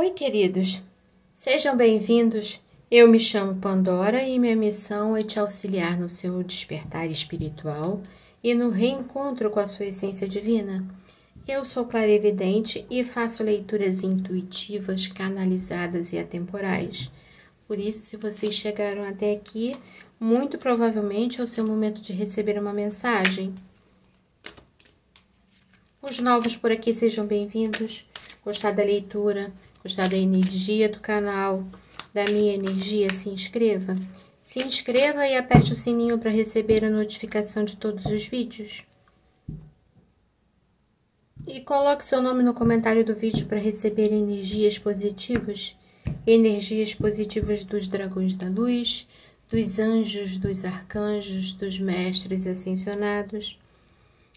Oi, queridos, sejam bem-vindos. Eu me chamo Pandora e minha missão é te auxiliar no seu despertar espiritual e no reencontro com a sua essência divina. Eu sou clarividente e faço leituras intuitivas, canalizadas e atemporais. Por isso, se vocês chegaram até aqui, muito provavelmente é o seu momento de receber uma mensagem. Os novos por aqui, sejam bem-vindos. Gostar da leitura, gostar da energia do canal, da minha energia, se inscreva. Se inscreva e aperte o sininho para receber a notificação de todos os vídeos. E coloque seu nome no comentário do vídeo para receber energias positivas. Energias positivas dos dragões da luz, dos anjos, dos arcanjos, dos mestres ascensionados.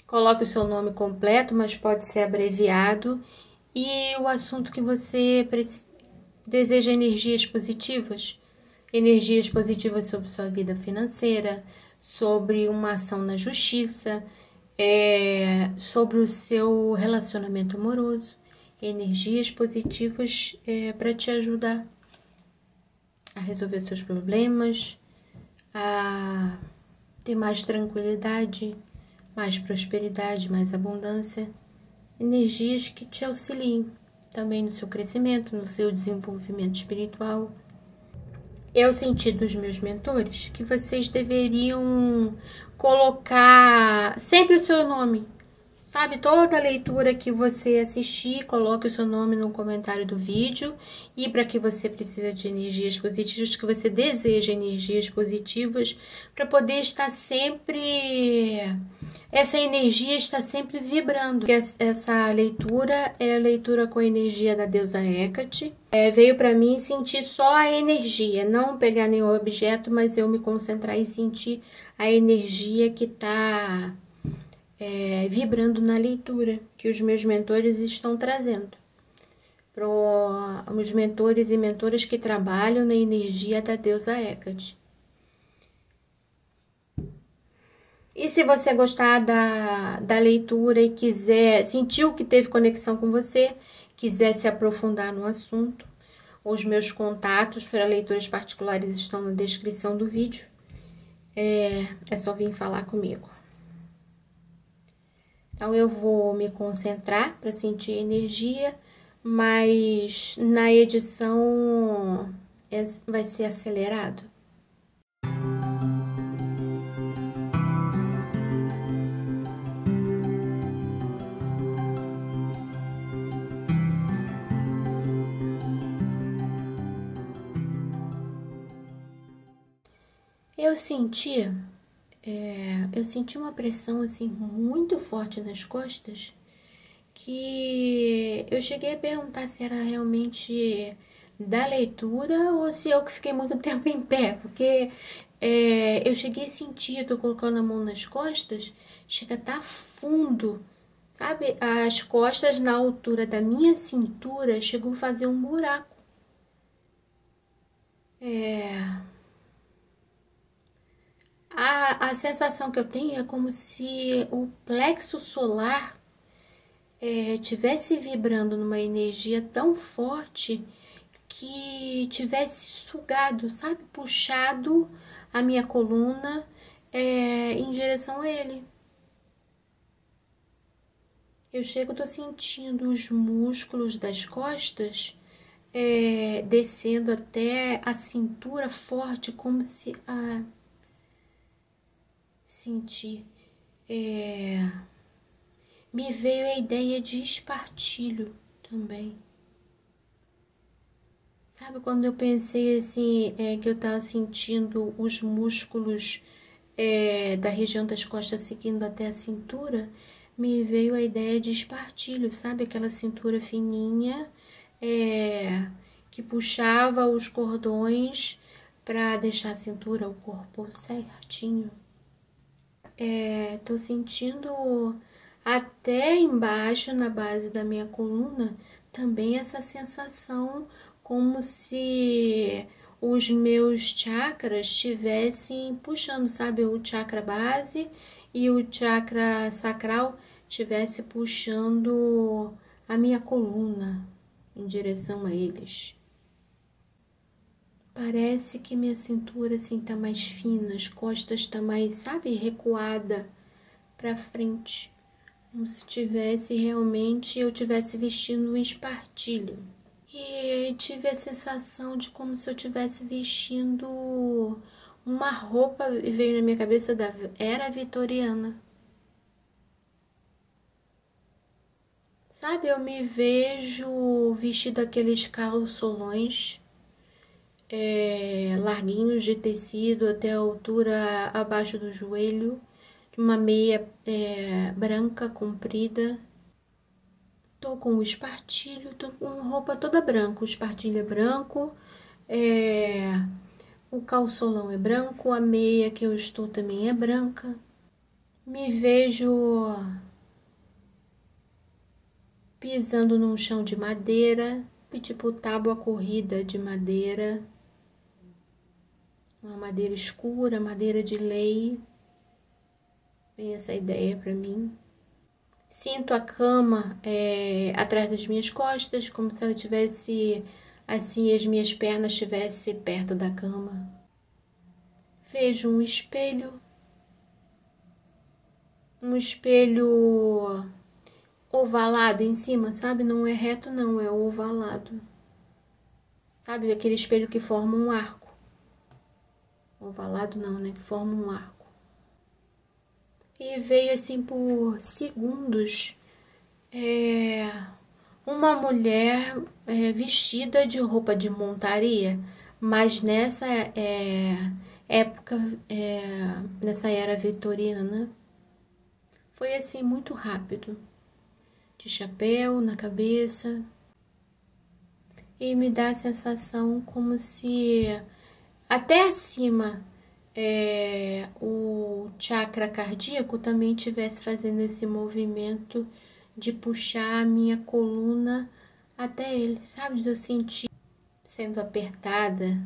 Coloque o seu nome completo, mas pode ser abreviado. E o assunto que você deseja energias positivas. Energias positivas sobre sua vida financeira, sobre uma ação na justiça, sobre o seu relacionamento amoroso. Energias positivas para te ajudar a resolver seus problemas, a ter mais tranquilidade, mais prosperidade, mais abundância. Energias que te auxiliem também no seu crescimento, no seu desenvolvimento espiritual. Eu senti dos meus mentores que vocês deveriam colocar sempre o seu nome. Sabe, toda leitura que você assistir, coloque o seu nome no comentário do vídeo. E para que você precisa de energias positivas, que você deseja energias positivas, para poder estar sempre... Essa energia está sempre vibrando. Essa leitura é a leitura com a energia da deusa Hecate. Veio para mim sentir só a energia, não pegar nenhum objeto, mas eu me concentrar e sentir a energia que está... vibrando na leitura que os meus mentores estão trazendo. Para os mentores e mentoras que trabalham na energia da deusa Hecate. E se você gostar da leitura e quiser, sentiu que teve conexão com você, quiser se aprofundar no assunto, os meus contatos para leituras particulares estão na descrição do vídeo. É só vir falar comigo. Então, eu vou me concentrar para sentir energia, mas na edição vai ser acelerado. Eu senti uma pressão assim muito forte nas costas, que eu cheguei a perguntar se era realmente da leitura ou se eu que fiquei muito tempo em pé, porque eu cheguei a sentir, eu tô colocando a mão nas costas, chega a estar fundo, sabe? As costas na altura da minha cintura chegou a fazer um buraco. A sensação que eu tenho é como se o plexo solar tivesse vibrando numa energia tão forte que tivesse sugado, sabe? Puxado a minha coluna em direção a ele. Eu tô sentindo os músculos das costas descendo até a cintura forte, como se... Senti. Me veio a ideia de espartilho também. Sabe quando eu pensei assim, que eu tava sentindo os músculos da região das costas seguindo até a cintura? Me veio a ideia de espartilho, sabe? Aquela cintura fininha que puxava os cordões para deixar a cintura, o corpo certinho. Tô sentindo até embaixo, na base da minha coluna, também essa sensação como se os meus chakras estivessem puxando, sabe? O chakra base e o chakra sacral estivesse puxando a minha coluna. em direção a eles. Parece que minha cintura assim tá mais fina, as costas tá mais, sabe, recuada para frente, como se eu tivesse vestindo um espartilho. E tive a sensação de como se eu tivesse vestindo uma roupa, veio na minha cabeça da era vitoriana. Sabe, eu me vejo vestido aqueles calçolões larguinhos de tecido até a altura abaixo do joelho, uma meia branca comprida. Tô com o espartilho, tô com roupa toda branca, o espartilho é branco, o calçolão é branco, a meia que eu estou também é branca. Me vejo pisando num chão de madeira, tipo tábua corrida de madeira, uma madeira escura, madeira de lei. Vem essa ideia para mim. Sinto a cama atrás das minhas costas, como se ela tivesse, assim, as minhas pernas estivessem perto da cama. Vejo um espelho ovalado em cima, sabe? Não é reto não, é ovalado. Sabe aquele espelho que forma um arco? Ovalado não, né? Que forma um arco. E veio assim por segundos uma mulher vestida de roupa de montaria, mas nessa época, nessa era vitoriana, foi assim muito rápido, de chapéu na cabeça, e me dá a sensação como se até acima o chakra cardíaco também estivesse fazendo esse movimento de puxar a minha coluna até ele, sabe? De eu sentir sendo apertada,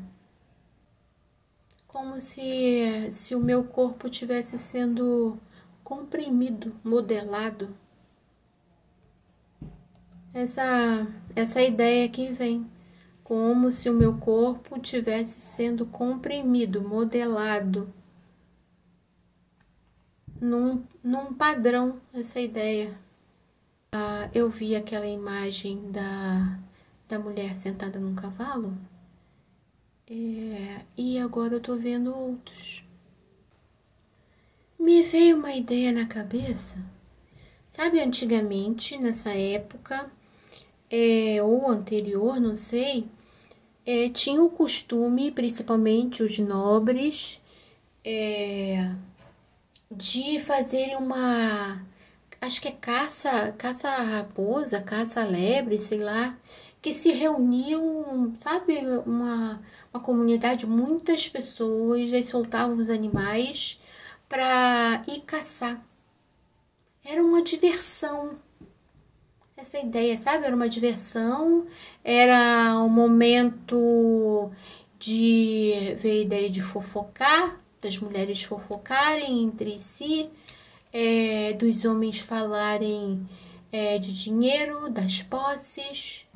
como se o meu corpo estivesse sendo comprimido, modelado. Essa ideia que vem, como se o meu corpo estivesse sendo comprimido, modelado, num padrão, essa ideia. Eu vi aquela imagem da mulher sentada num cavalo, e agora eu tô vendo outros. Me veio uma ideia na cabeça, sabe, antigamente, nessa época, ou anterior, não sei, tinha o costume, principalmente os nobres, de fazerem acho que é caça raposa, caça lebre, sei lá, que se reuniam, sabe, uma comunidade, muitas pessoas, aí soltavam os animais para ir caçar. Era uma diversão. Essa ideia, sabe? Era uma diversão, era um momento de ver a ideia de fofocar, das mulheres fofocarem entre si, dos homens falarem de dinheiro, das posses,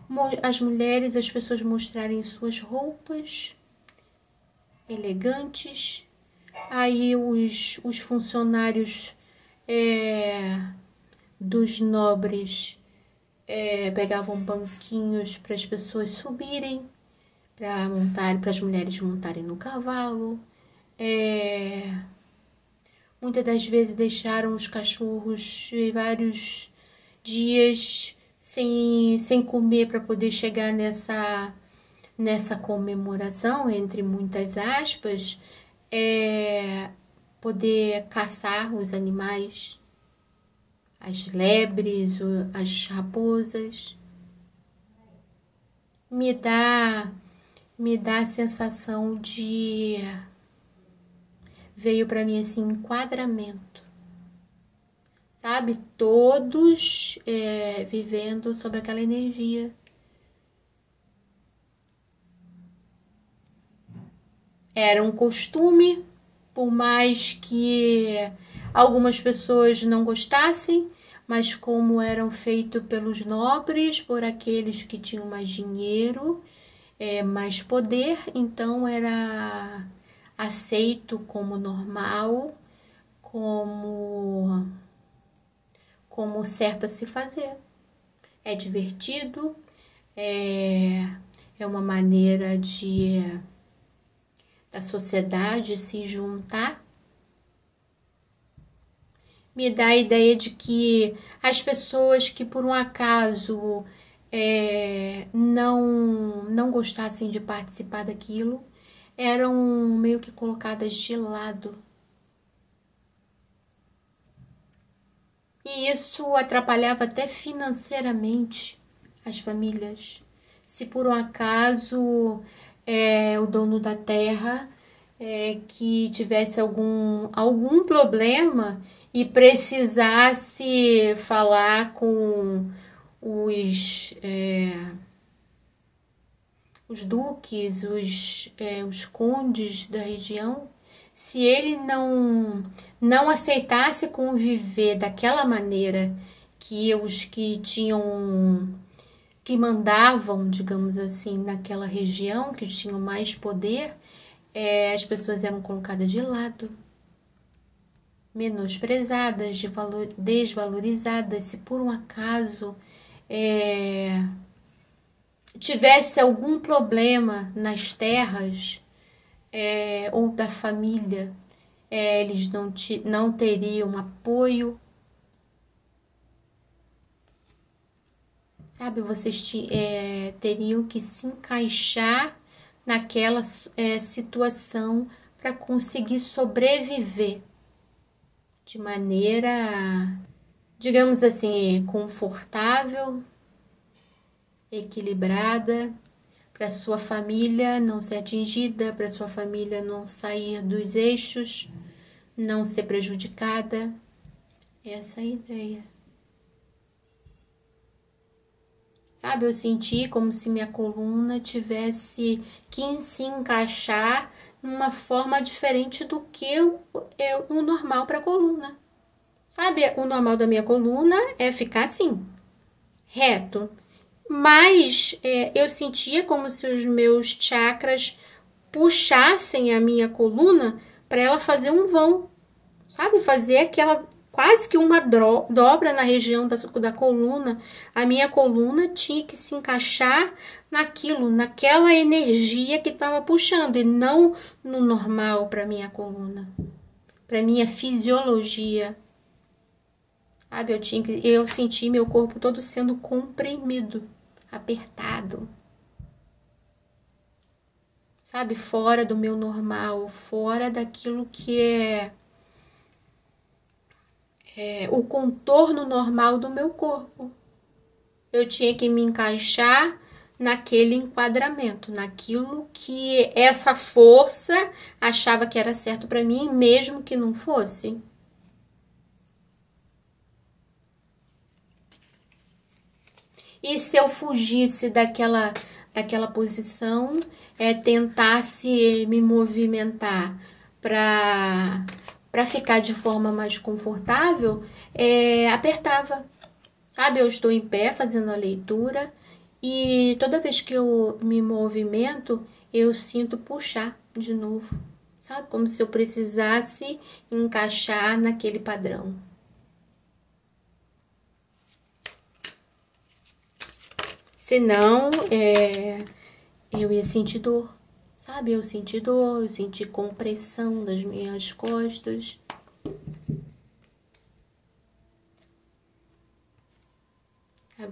as mulheres, as pessoas mostrarem suas roupas elegantes, aí os funcionários dos nobres pegavam banquinhos para as pessoas subirem, para as mulheres montarem no cavalo. Muitas das vezes deixaram os cachorros vários dias sem comer para poder chegar nessa comemoração, entre muitas aspas, poder caçar os animais, as lebres, as raposas. Me dá a sensação de... Veio para mim assim, enquadramento. Sabe? Todos vivendo sobre aquela energia. Era um costume, por mais que algumas pessoas não gostassem, mas como eram feitos pelos nobres, por aqueles que tinham mais dinheiro, mais poder, então era aceito como normal, como certo a se fazer. É divertido, é uma maneira da sociedade se juntar. Me dá a ideia de que as pessoas que por um acaso não gostassem de participar daquilo eram meio que colocadas de lado. E isso atrapalhava até financeiramente as famílias. Se por um acaso o dono da terra que tivesse algum problema e precisasse falar com os duques, os condes da região, se ele não aceitasse conviver daquela maneira que os que mandavam, digamos assim, naquela região, que tinham mais poder, as pessoas eram colocadas de lado, menosprezadas, desvalorizadas. Se por um acaso tivesse algum problema nas terras ou da família, eles não teriam apoio. Sabe, vocês teriam que se encaixar naquela situação para conseguir sobreviver de maneira, digamos assim, confortável, equilibrada, para sua família não ser atingida, para sua família não sair dos eixos, não ser prejudicada. Essa é a ideia. Sabe, eu senti como se minha coluna tivesse que se encaixar numa forma diferente do que o normal para a coluna. Sabe, o normal da minha coluna é ficar assim, reto. Mas eu sentia como se os meus chakras puxassem a minha coluna para ela fazer um vão. Sabe, fazer aquela quase que uma dobra na região da coluna. A minha coluna tinha que se encaixar naquela energia que estava puxando, e não no normal para minha coluna, para minha fisiologia. Sabe, eu senti meu corpo todo sendo comprimido, apertado. Sabe, fora do meu normal, fora daquilo que é o contorno normal do meu corpo. Eu tinha que me encaixar naquele enquadramento, naquilo que essa força achava que era certo para mim, mesmo que não fosse. E se eu fugisse daquela posição, tentasse me movimentar para ficar de forma mais confortável, apertava. Sabe, eu estou em pé fazendo a leitura e toda vez que eu me movimento, eu sinto puxar de novo. Sabe, como se eu precisasse encaixar naquele padrão. Senão, eu ia sentir dor. Sabe, eu senti dor, eu senti compressão das minhas costas.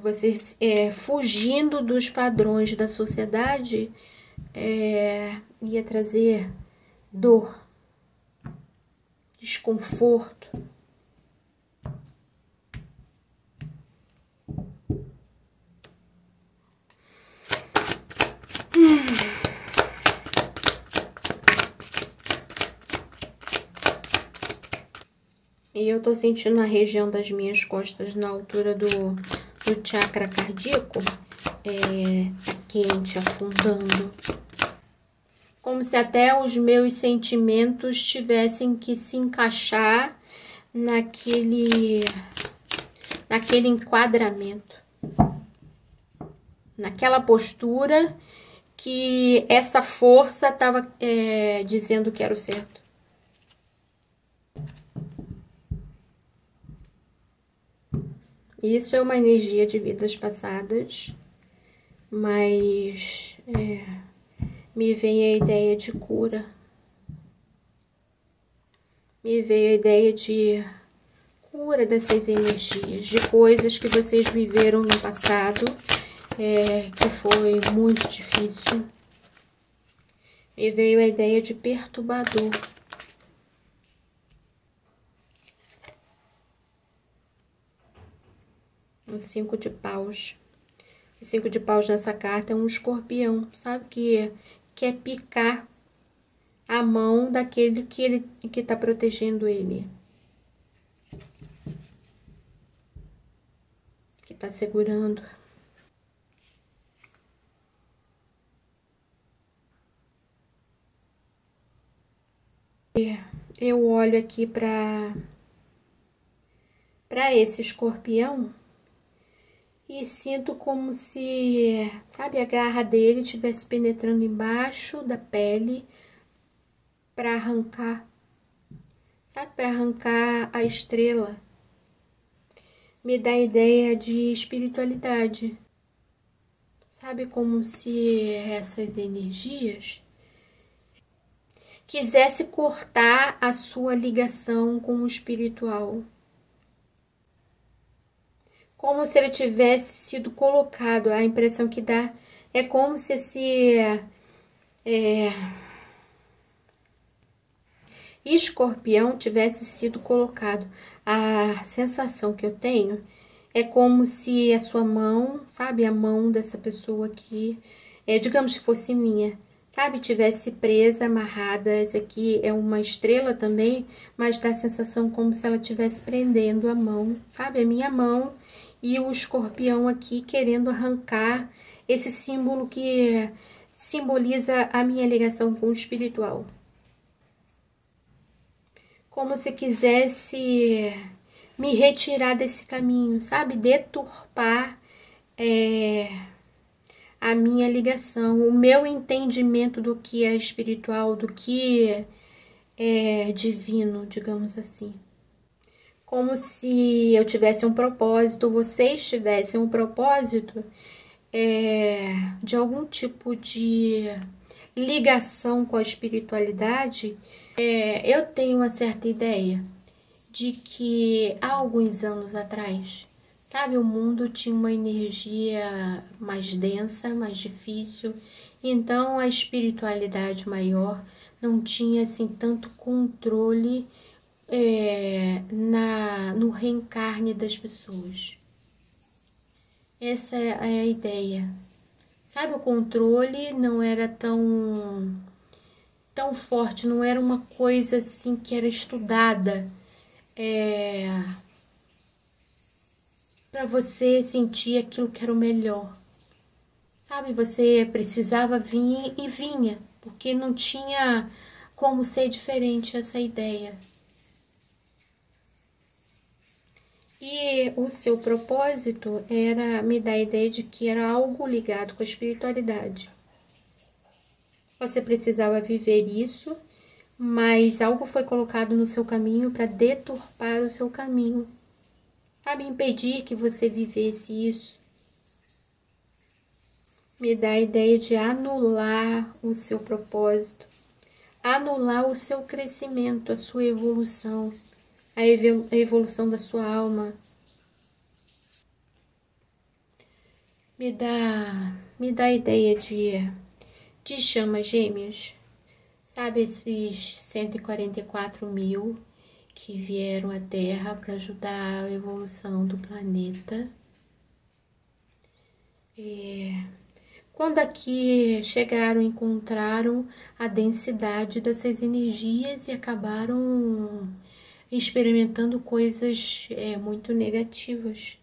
Vocês fugindo dos padrões da sociedade ia trazer dor, desconforto. E eu tô sentindo na região das minhas costas, na altura do chakra cardíaco, tá quente, afundando. Como se até os meus sentimentos tivessem que se encaixar naquele enquadramento, naquela postura que essa força estava dizendo que era o certo. Isso é uma energia de vidas passadas, mas me vem a ideia de cura. Me veio a ideia de cura dessas energias, de coisas que vocês viveram no passado, que foi muito difícil. Me veio a ideia de perturbador. O 5 de paus. O 5 de paus nessa carta é um escorpião, sabe? Que quer picar a mão daquele que está protegendo ele. Que está segurando. Eu olho aqui para esse escorpião e sinto como se, sabe, a garra dele estivesse penetrando embaixo da pele para arrancar, sabe, para arrancar a estrela. Me dá a ideia de espiritualidade, sabe, como se essas energias quisesse cortar a sua ligação com o espiritual. Como se ele tivesse sido colocado, a impressão que dá é como se esse escorpião tivesse sido colocado. A sensação que eu tenho é como se a sua mão, sabe, a mão dessa pessoa aqui, digamos que fosse minha, sabe, tivesse presa, amarrada. Essa aqui é uma estrela também, mas dá a sensação como se ela estivesse prendendo a mão, sabe, a minha mão, e o escorpião aqui querendo arrancar esse símbolo que simboliza a minha ligação com o espiritual. Como se quisesse me retirar desse caminho, sabe? Deturpar a minha ligação, o meu entendimento do que é espiritual, do que é divino, digamos assim. Como se eu tivesse um propósito, vocês tivessem um propósito de algum tipo de ligação com a espiritualidade. Eu tenho uma certa ideia de que há alguns anos atrás, sabe, o mundo tinha uma energia mais densa, mais difícil, então a espiritualidade maior não tinha assim tanto controle no reencarne das pessoas. Essa é a ideia. Sabe, o controle não era tão forte, não era uma coisa assim que era estudada para você sentir aquilo que era o melhor. Sabe, você precisava vir e vinha, porque não tinha como ser diferente essa ideia. E o seu propósito me dar a ideia de que era algo ligado com a espiritualidade. Você precisava viver isso, mas algo foi colocado no seu caminho para deturpar o seu caminho. Sabe, impedir que você vivesse isso. Me dá a ideia de anular o seu propósito, anular o seu crescimento, a sua evolução. A evolução da sua alma. Me dá a ideia de chamas gêmeas. Sabe, esses 144 mil que vieram à Terra para ajudar a evolução do planeta. Quando aqui chegaram, encontraram a densidade dessas energias e acabaram experimentando coisas muito negativas.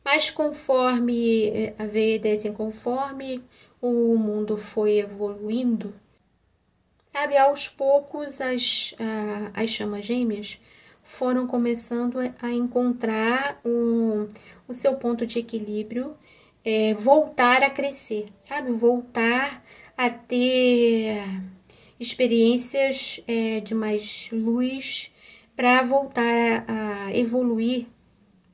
Mas conforme veio a ideia assim, conforme o mundo foi evoluindo, sabe, aos poucos as chamas gêmeas foram começando a encontrar o seu ponto de equilíbrio, voltar a crescer, sabe? Voltar a ter experiências de mais luz, para voltar a evoluir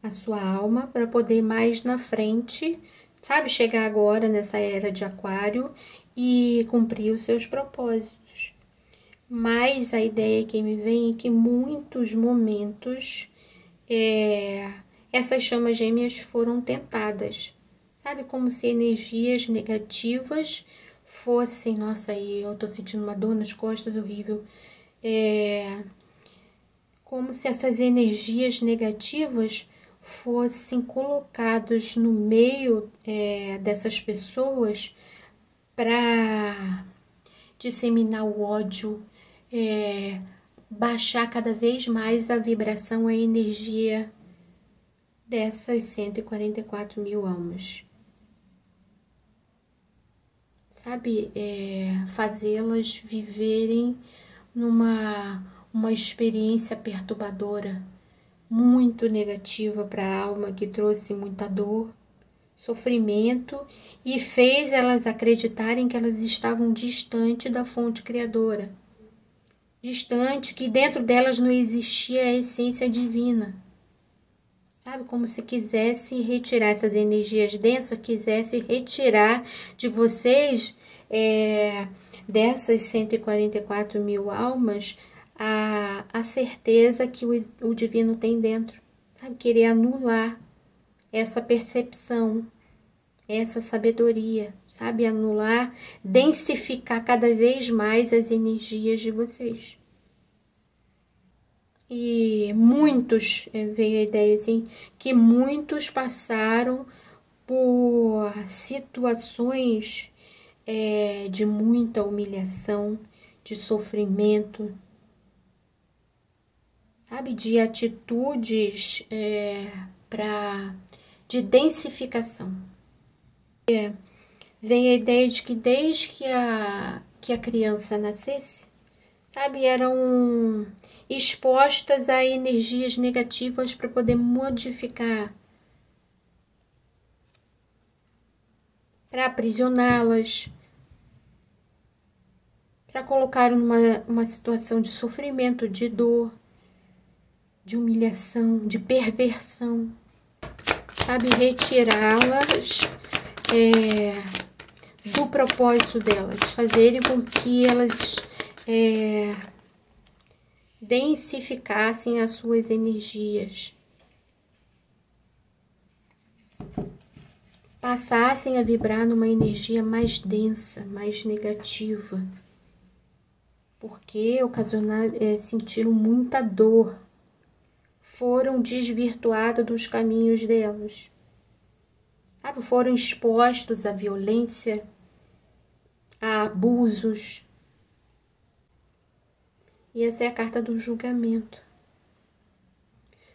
a sua alma, para poder mais na frente, sabe? Chegar agora nessa era de Aquário e cumprir os seus propósitos. Mas a ideia que me vem é que em muitos momentos essas chamas gêmeas foram tentadas, sabe? Como se energias negativas fossem, nossa, aí eu tô sentindo uma dor nas costas horrível, como se essas energias negativas fossem colocadas no meio dessas pessoas para disseminar o ódio, baixar cada vez mais a vibração, a energia dessas 144 mil almas. Sabe, fazê-las viverem uma experiência perturbadora, muito negativa para a alma, que trouxe muita dor, sofrimento e fez elas acreditarem que elas estavam distante da fonte criadora, distante, que dentro delas não existia a essência divina. Sabe, como se quisesse retirar essas energias densas, quisesse retirar de vocês, dessas 144 mil almas, a certeza que o divino tem dentro. Sabe, querer anular essa percepção, essa sabedoria, sabe, anular, densificar cada vez mais as energias de vocês. E muitos, veio a ideia assim, que muitos passaram por situações de muita humilhação, de sofrimento, sabe, de atitudes de densificação. Vem a ideia de que desde que a criança nascesse, sabe, eram expostas a energias negativas para poder modificar, para aprisioná-las, para colocar uma situação de sofrimento, de dor, de humilhação, de perversão, sabe, retirá-las do propósito delas, fazerem com que elas densificassem as suas energias, passassem a vibrar numa energia mais densa, mais negativa, porque sentiram muita dor, foram desvirtuados dos caminhos delas, sabe? Foram expostos à violência, a abusos. E essa é a carta do julgamento.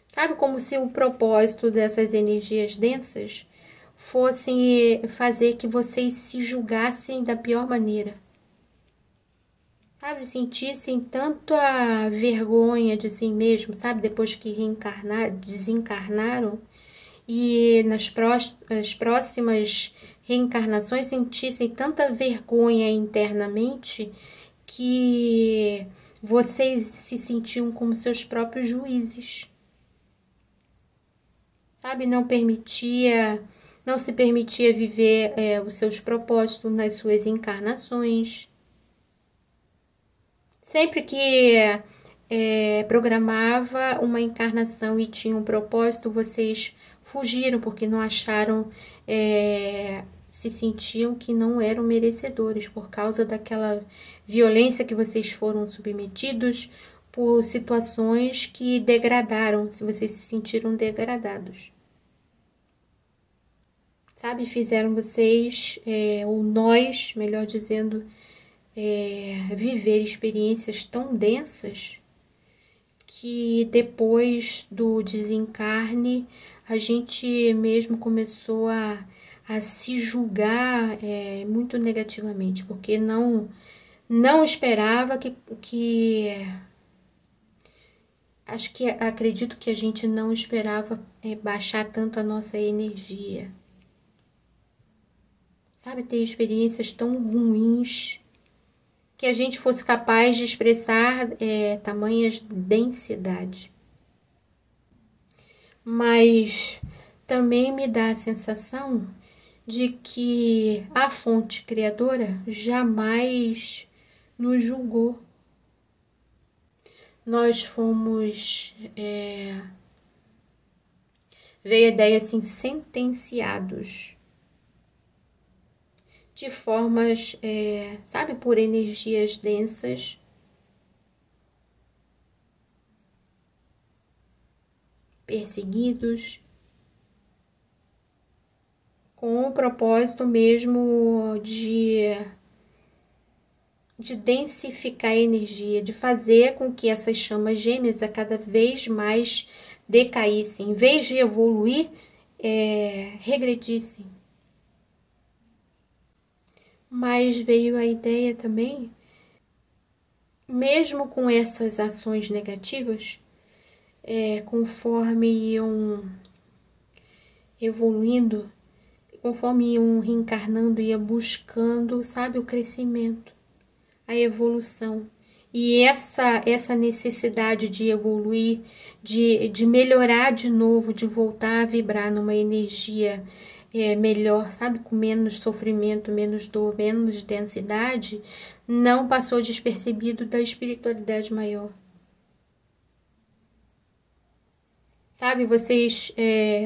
Sabe, como se o propósito dessas energias densas fosse fazer que vocês se julgassem da pior maneira. Sabe, sentissem tanto a vergonha de si mesmo, sabe, depois que desencarnaram, e nas próximas reencarnações sentissem tanta vergonha internamente que vocês se sentiam como seus próprios juízes, sabe? Não se permitia viver os seus propósitos nas suas encarnações. Sempre que programava uma encarnação e tinha um propósito, vocês fugiram porque não acharam, se sentiam que não eram merecedores por causa daquela violência que vocês foram submetidos, por situações que degradaram, se vocês se sentiram degradados. Sabe, fizeram vocês, ou nós, melhor dizendo, viver experiências tão densas que depois do desencarne a gente mesmo começou a se julgar muito negativamente, porque não esperava acredito que a gente não esperava baixar tanto a nossa energia. Sabe, ter experiências tão ruins que a gente fosse capaz de expressar tamanhas densidade. Mas também me dá a sensação de que a fonte criadora jamais nos julgou. Nós fomos, veio a ideia assim, sentenciados de formas, sabe, por energias densas, perseguidos, com o propósito mesmo de densificar a energia, de fazer com que essas chamas gêmeas a cada vez mais decaíssem, em vez de evoluir, regredissem. Mas veio a ideia também, mesmo com essas ações negativas, conforme iam evoluindo, conforme iam reencarnando, ia buscando, sabe, o crescimento, a evolução. E essa necessidade de evoluir, de melhorar de novo, de voltar a vibrar numa energia melhor, sabe, com menos sofrimento, menos dor, menos densidade, não passou despercebido da espiritualidade maior. Sabe,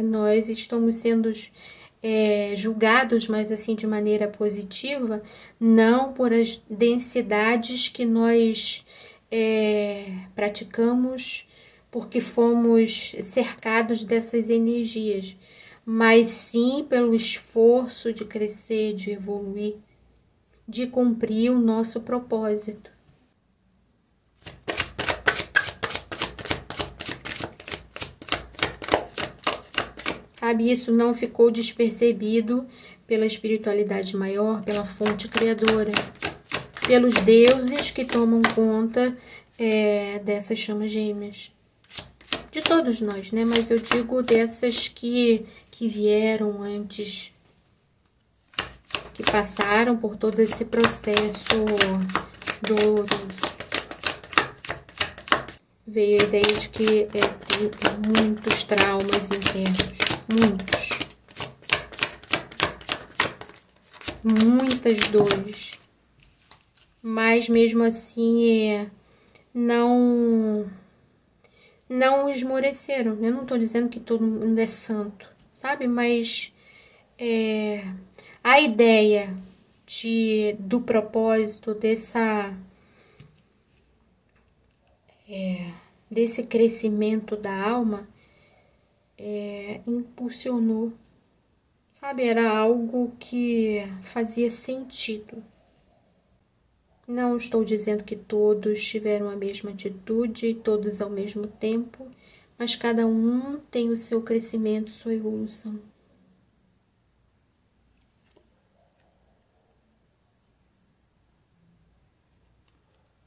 nós estamos sendo julgados, mas assim de maneira positiva, não por as densidades que nós praticamos, porque fomos cercados dessas energias, mas sim pelo esforço de crescer, de evoluir, de cumprir o nosso propósito. Sabe, isso não ficou despercebido pela espiritualidade maior, pela fonte criadora, pelos deuses que tomam conta dessas chamas gêmeas. De todos nós, né? Mas eu digo dessas que vieram antes, que passaram por todo esse processo doloroso. Veio a ideia de que tem muitos traumas internos. Muitas dores, mas mesmo assim não esmoreceram. Eu não estou dizendo que todo mundo é santo, sabe, mas a ideia do propósito desse crescimento da alma impulsionou, sabe, era algo que fazia sentido. Não estou dizendo que todos tiveram a mesma atitude, todos ao mesmo tempo, mas cada um tem o seu crescimento, sua evolução.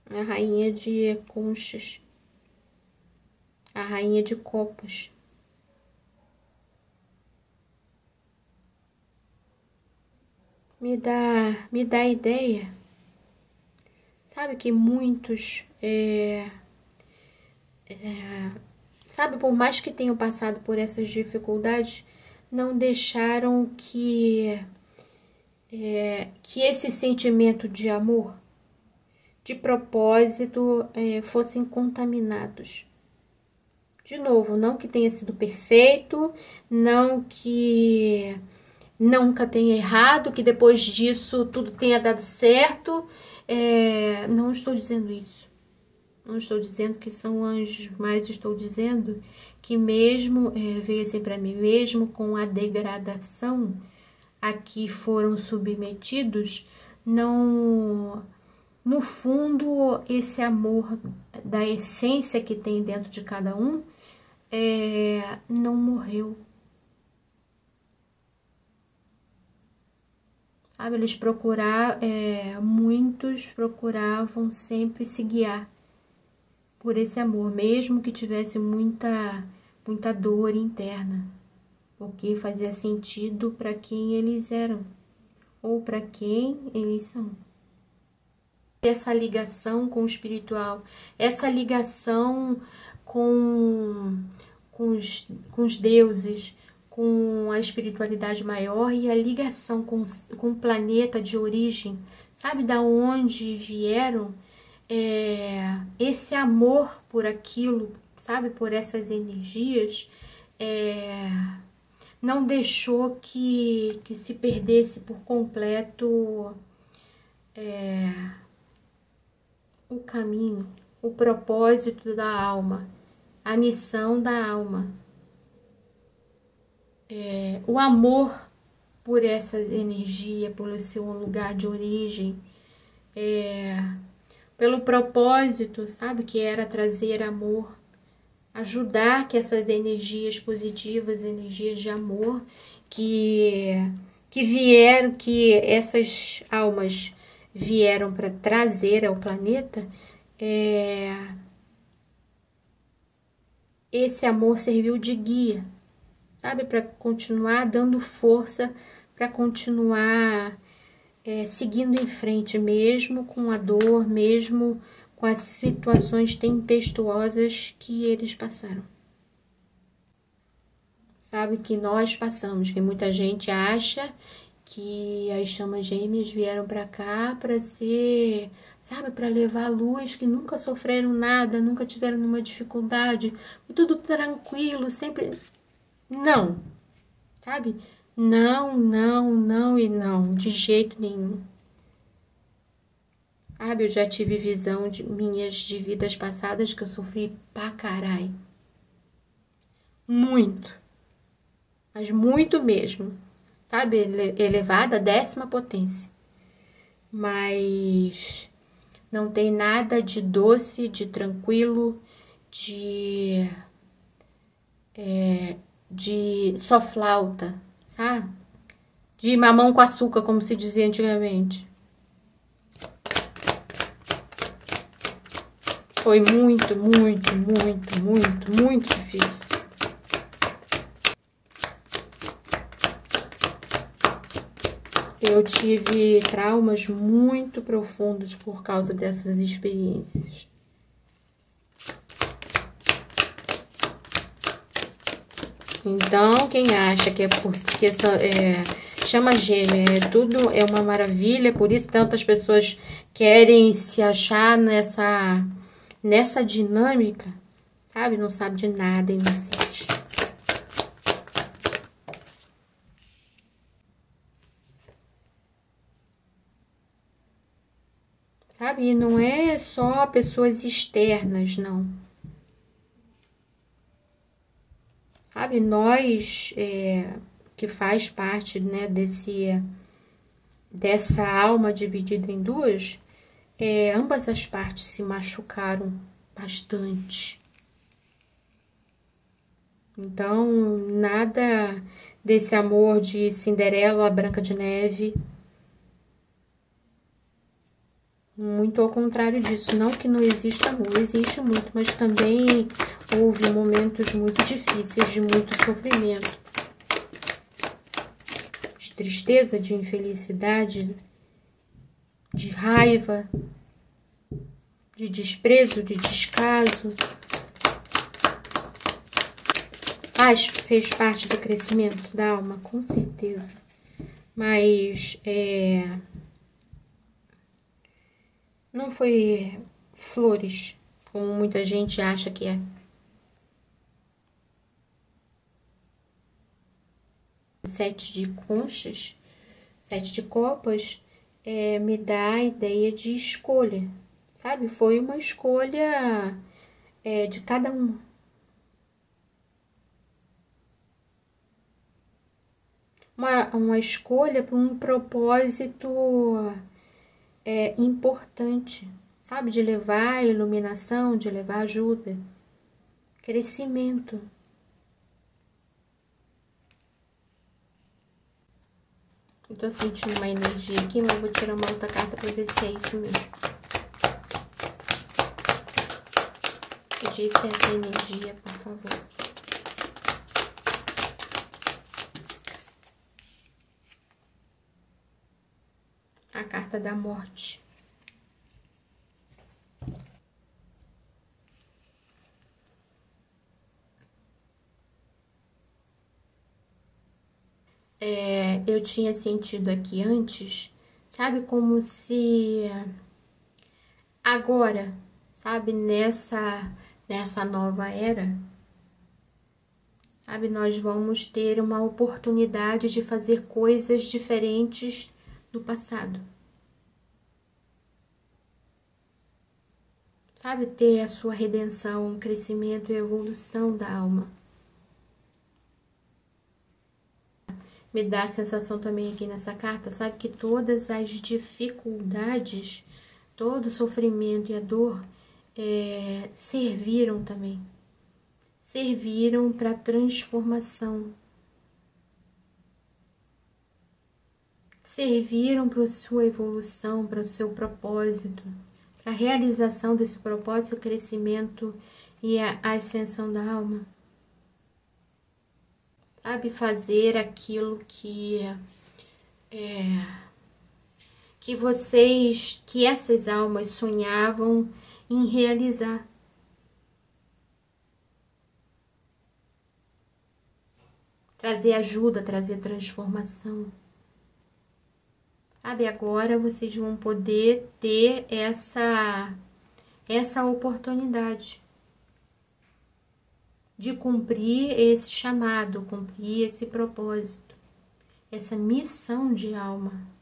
A rainha de conchas, a rainha de copas. Me dá a ideia, sabe, que muitos, sabe, por mais que tenham passado por essas dificuldades, não deixaram que esse sentimento de amor, de propósito, fossem contaminados. De novo, não que tenha sido perfeito, não que nunca tenha errado, que depois disso tudo tenha dado certo. Não estou dizendo isso. Não estou dizendo que são anjos, mas estou dizendo que mesmo, veio assim para mim, mesmo com a degradação a que foram submetidos, não, no fundo, esse amor da essência que tem dentro de cada um não morreu. Sabe, muitos procuravam sempre se guiar por esse amor, mesmo que tivesse muita dor interna, porque fazia sentido para quem eles eram ou para quem eles são. Essa ligação com o espiritual, essa ligação com os deuses, com a espiritualidade maior e a ligação com o planeta de origem, sabe, da onde vieram, esse amor por aquilo, sabe, por essas energias, não deixou que se perdesse por completo o caminho, o propósito da alma, a missão da alma. O amor por essa energia, pelo seu lugar de origem, pelo propósito, sabe, que era trazer amor, ajudar que essas energias positivas, energias de amor, que vieram, que essas almas vieram para trazer ao planeta, esse amor serviu de guia, sabe, para continuar dando força, para continuar seguindo em frente, mesmo com a dor, mesmo com as situações tempestuosas que eles passaram. Sabe, que nós passamos, que muita gente acha que as chamas gêmeas vieram para cá para ser, sabe, para levar luz, que nunca sofreram nada, nunca tiveram nenhuma dificuldade, tudo tranquilo, sempre... Não, sabe? Não, não, não e não, de jeito nenhum. Sabe, eu já tive visão de vidas passadas que eu sofri pra caralho. Muito. Mas muito mesmo. Sabe, elevada à 10ª potência. Mas não tem nada de doce, de tranquilo, de só flauta, sabe? De mamão com açúcar, como se dizia antigamente. Foi muito, muito, muito, muito, muito difícil. Eu tive traumas muito profundos por causa dessas experiências. Então, quem acha que chama gêmea, tudo é uma maravilha, por isso tantas pessoas querem se achar nessa dinâmica, sabe? Não sabe de nada, inocente. Sabe? E não é só pessoas externas, não. Sabe? Nós, que faz parte, né, dessa alma dividida em duas, ambas as partes se machucaram bastante. Então, nada desse amor de Cinderela, a Branca de Neve. Muito ao contrário disso. Não que não exista amor, existe muito, mas também houve momentos muito difíceis, de muito sofrimento. De tristeza, de infelicidade, de raiva, de desprezo, de descaso. Mas fez parte do crescimento da alma, com certeza. Mas não foi flores, como muita gente acha que é. Sete de conchas, 7 de copas, me dá a ideia de escolha, sabe? Foi uma escolha de cada um. Uma escolha para um propósito importante, sabe? De levar iluminação, de levar ajuda, crescimento. Eu tô sentindo uma energia aqui, mas vou tirar uma outra carta para ver se é isso mesmo. interdisse essa energia, por favor. A carta da morte. Eu tinha sentido aqui antes, sabe, como se agora, sabe, nessa nova era, sabe, nós vamos ter uma oportunidade de fazer coisas diferentes do passado. Sabe, ter a sua redenção, crescimento e evolução da alma. Me dá a sensação também aqui nessa carta, sabe, que todas as dificuldades, todo o sofrimento e a dor serviram também. Serviram para transformação. Serviram para a sua evolução, para o seu propósito, para a realização desse propósito, o crescimento e a ascensão da alma. Sabe, fazer aquilo que que essas almas sonhavam em realizar. Trazer ajuda, trazer transformação. Sabe, agora vocês vão poder ter essa oportunidade de cumprir esse chamado, cumprir esse propósito, essa missão de alma.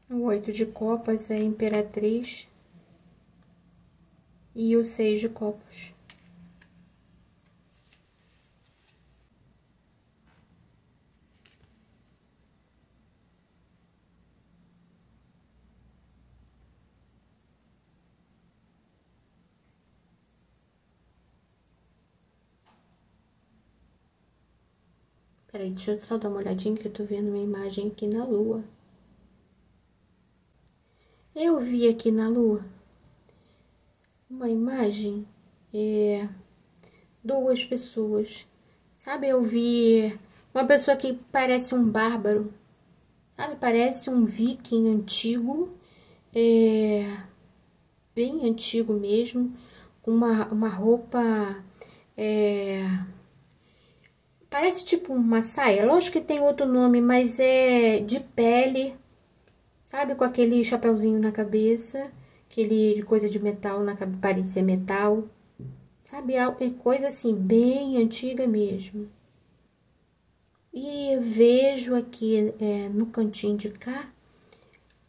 O 8 de copas é a imperatriz e o 6 de copas. Peraí, deixa eu só dar uma olhadinha que eu tô vendo uma imagem aqui na lua. Eu vi aqui na lua uma imagem, duas pessoas, sabe? Eu vi uma pessoa que parece um bárbaro, sabe? Parece um viking antigo, bem antigo mesmo, com uma roupa, parece tipo uma saia, lógico que tem outro nome, mas é de pele, sabe? Com aquele chapeuzinho na cabeça, aquele coisa de metal na cabeça, parecia metal, sabe? É coisa assim, bem antiga mesmo. E vejo aqui no cantinho de cá,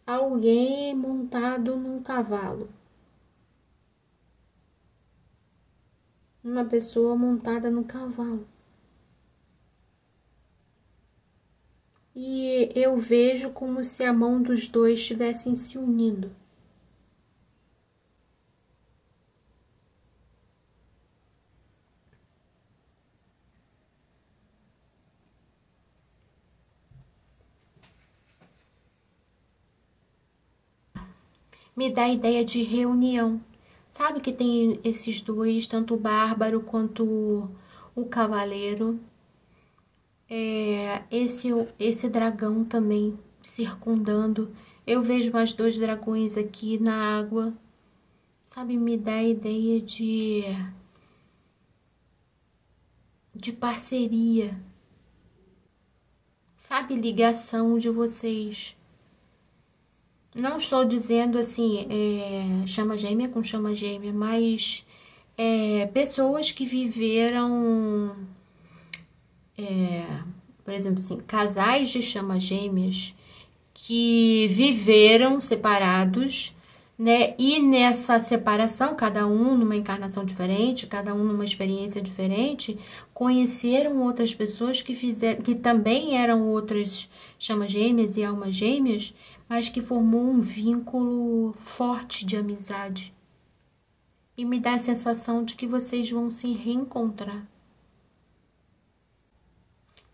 alguém montado num cavalo. Uma pessoa montada no cavalo. E eu vejo como se a mão dos dois estivessem se unindo. Me dá a ideia de reunião. Sabe que tem esses dois, tanto o bárbaro quanto o cavaleiro. Esse dragão também circundando. Eu vejo mais dois dragões aqui na água. Sabe, me dá a ideia de parceria. Sabe, ligação de vocês. Não estou dizendo assim, chama gêmea com chama gêmea, mas pessoas que viveram, por exemplo, assim, casais de chama gêmeas que viveram separados, né? E nessa separação, cada um numa encarnação diferente, cada um numa experiência diferente, conheceram outras pessoas que fizeram, que também eram outras chamas gêmeas e almas gêmeas, mas que formou um vínculo forte de amizade. E me dá a sensação de que vocês vão se reencontrar.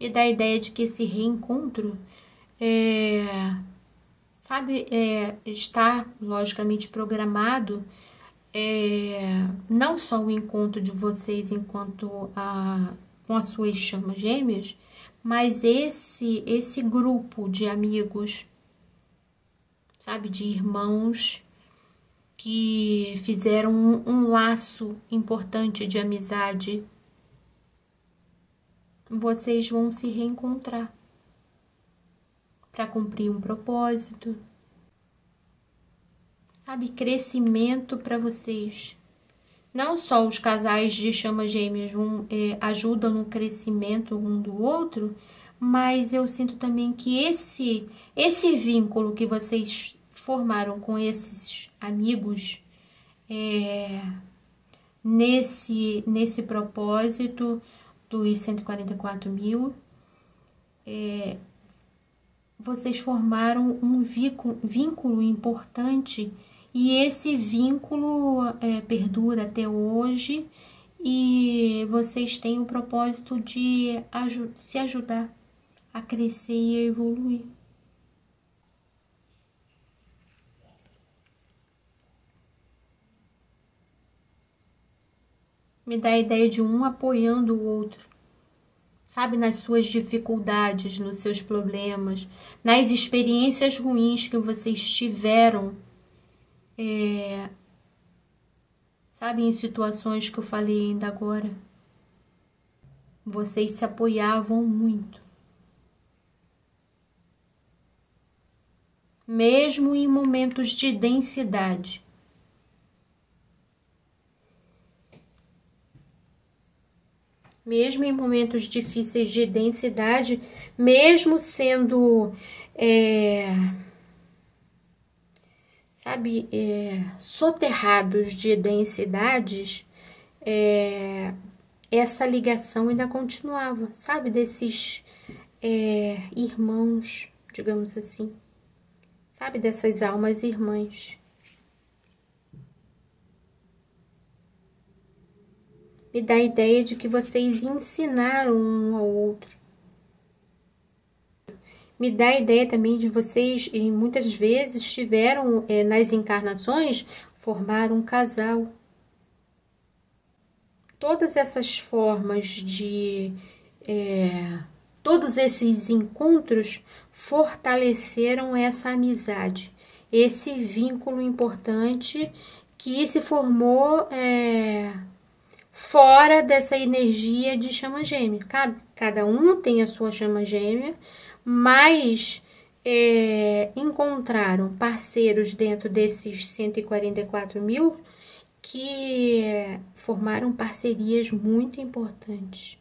Me dá a ideia de que esse reencontro está logicamente programado, não só o encontro de vocês com as suas chamas gêmeas, mas esse grupo de amigos, sabe, de irmãos que fizeram um laço importante de amizade. Vocês vão se reencontrar para cumprir um propósito, sabe, crescimento para vocês. Não só os casais de chamas gêmeas ajudam no crescimento um do outro, mas eu sinto também que esse vínculo que vocês formaram com esses amigos, nesse propósito dos 144.000, vocês formaram um vínculo importante, e esse vínculo perdura até hoje, e vocês têm o propósito de se ajudar a crescer e a evoluir. Me dá a ideia de um apoiando o outro, sabe, nas suas dificuldades, nos seus problemas, nas experiências ruins que vocês tiveram, sabe, em situações que eu falei ainda agora. Vocês se apoiavam muito. Mesmo em momentos de densidade. Mesmo em momentos difíceis de densidade, mesmo sendo, soterrados de densidades, essa ligação ainda continuava, sabe, desses irmãos, digamos assim, sabe, dessas almas irmãs. Me dá a ideia de que vocês ensinaram um ao outro. Me dá a ideia também de vocês, e muitas vezes tiveram, nas encarnações, formar um casal. Todas essas formas de... todos esses encontros fortaleceram essa amizade, esse vínculo importante que se formou fora dessa energia de chama gêmea. Cada um tem a sua chama gêmea, mas encontraram parceiros dentro desses 144.000 que formaram parcerias muito importantes.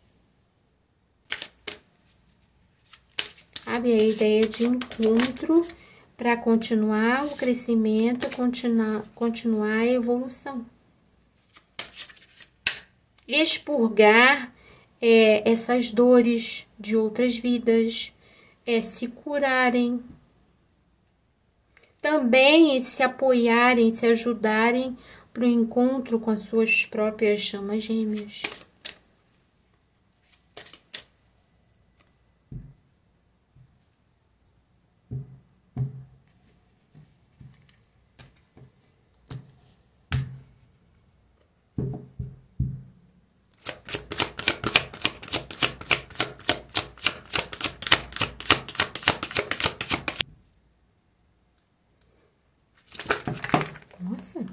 Sabe, a ideia de encontro para continuar o crescimento, continuar a evolução. Expurgar essas dores de outras vidas, se curarem, também se apoiarem, se ajudarem para o encontro com as suas próprias chamas gêmeas. Nossa!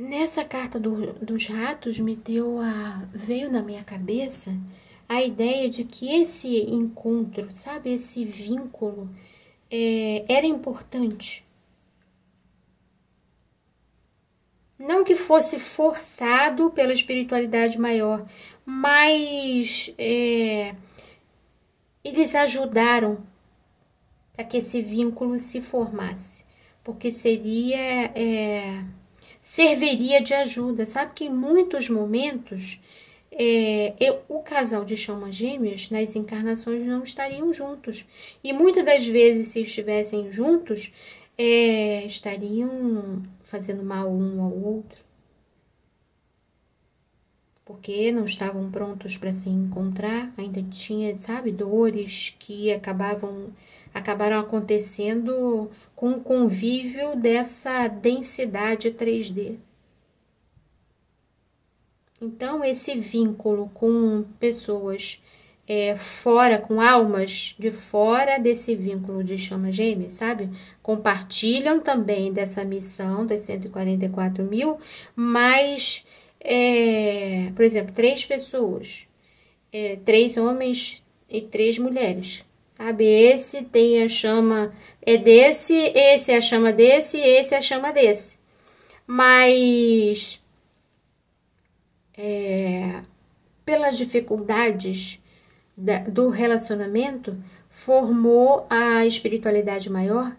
Nessa carta dos ratos veio na minha cabeça a ideia de que esse encontro, sabe, esse vínculo era importante. Não que fosse forçado pela espiritualidade maior, mas eles ajudaram para que esse vínculo se formasse, porque serviria de ajuda. Sabe que em muitos momentos o casal de chamas gêmeas nas encarnações não estariam juntos, e muitas das vezes, se estivessem juntos, estariam fazendo mal um ao outro, porque não estavam prontos para se encontrar. Ainda tinha, sabe, dores que acabaram acontecendo com o convívio dessa densidade 3D. Então, esse vínculo com pessoas fora, com almas de fora desse vínculo de chama gêmea, sabe? Compartilham também dessa missão das 144 mil, mas, por exemplo, 3 pessoas, 3 homens e 3 mulheres, sabe? Esse tem a chama desse, esse é a chama desse, esse é a chama desse. Mas pelas dificuldades do relacionamento, formou a espiritualidade maior,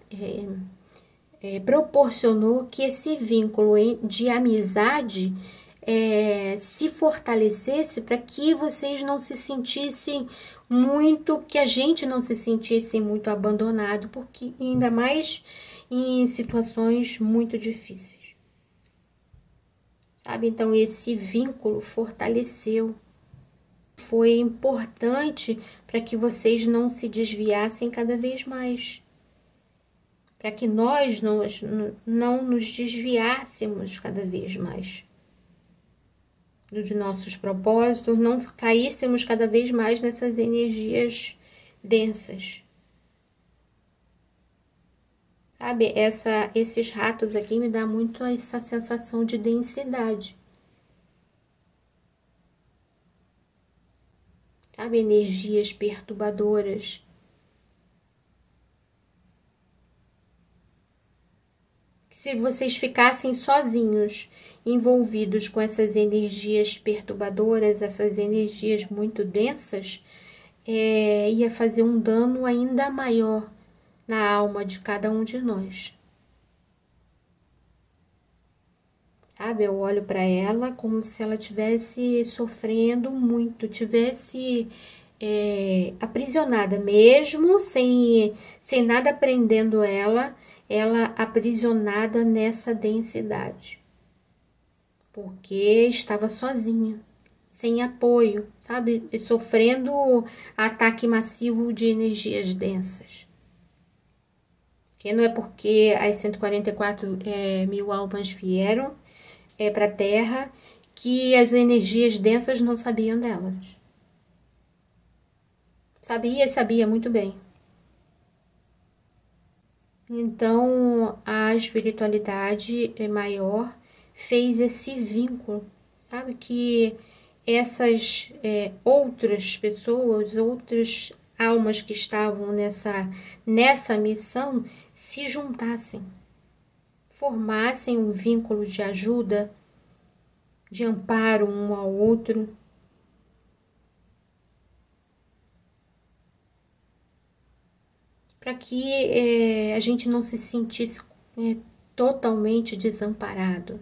proporcionou que esse vínculo de amizade se fortalecesse, para que vocês não se sentissem muito, que a gente não se sentisse muito abandonado, porque ainda mais em situações muito difíceis. Sabe? Então, esse vínculo fortaleceu. Foi importante para que vocês não se desviassem cada vez mais. Para que nós não nos desviássemos cada vez mais dos nossos propósitos, não caíssemos cada vez mais nessas energias densas. Sabe, esses ratos aqui me dá muito essa sensação de densidade. Sabe, energias perturbadoras. Se vocês ficassem sozinhos, envolvidos com essas energias perturbadoras, essas energias muito densas, ia fazer um dano ainda maior na alma de cada um de nós. Sabe, eu olho para ela como se ela estivesse sofrendo muito, estivesse aprisionada, mesmo sem nada prendendo ela aprisionada nessa densidade. Porque estava sozinha, sem apoio, sabe, sofrendo ataque massivo de energias densas. Que não é porque as 144 mil almas vieram para a Terra que as energias densas não sabiam delas. Sabia muito bem. Então, a espiritualidade maior fez esse vínculo, sabe? Que essas outras pessoas, outras almas que estavam nessa missão, se juntassem, formassem um vínculo de ajuda, de amparo um ao outro. Para que a gente não se sentisse totalmente desamparado.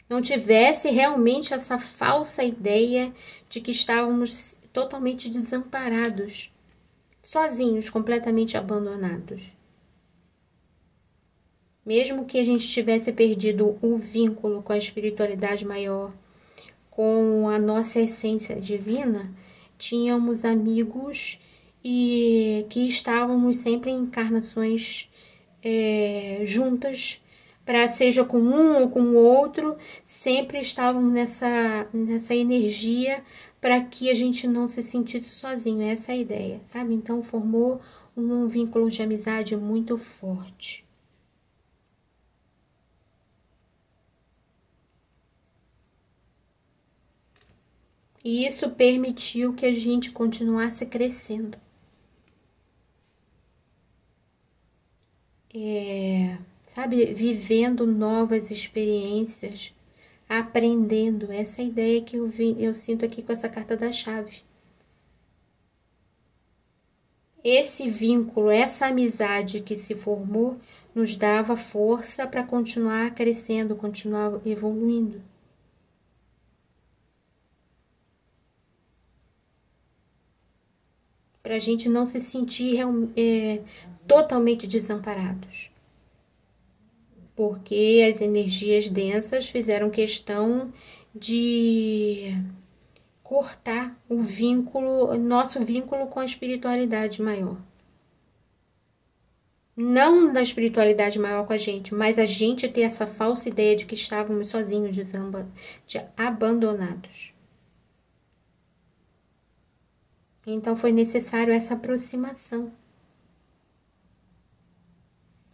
Não tivesse realmente essa falsa ideia de que estávamos totalmente desamparados, sozinhos, completamente abandonados. Mesmo que a gente tivesse perdido o vínculo com a espiritualidade maior, com a nossa essência divina, tínhamos amigos e que estávamos sempre em encarnações juntas, seja com um ou com o outro, sempre estávamos nessa energia para que a gente não se sentisse sozinho. Essa é a ideia, sabe? Então formou um vínculo de amizade muito forte. E isso permitiu que a gente continuasse crescendo. Sabe, vivendo novas experiências, aprendendo. Essa ideia que eu sinto aqui com essa carta da chave. Esse vínculo, essa amizade que se formou, nos dava força para continuar crescendo, continuar evoluindo. Para a gente não se sentir totalmente desamparados. Porque as energias densas fizeram questão de cortar o vínculo, nosso vínculo com a espiritualidade maior. Não da espiritualidade maior com a gente, mas a gente ter essa falsa ideia de que estávamos sozinhos, abandonados. Então foi necessário essa aproximação.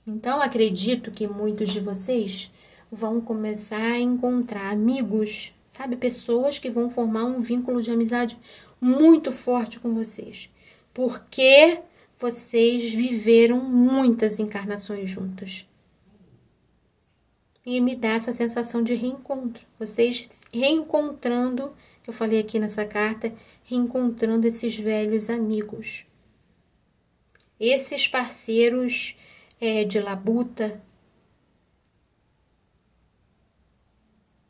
Então acredito que muitos de vocês vão começar a encontrar amigos, sabe, pessoas que vão formar um vínculo de amizade muito forte com vocês, porque vocês viveram muitas encarnações juntos. E me dá essa sensação de reencontro, vocês reencontrando, que eu falei aqui nessa carta, reencontrando esses velhos amigos, esses parceiros de labuta,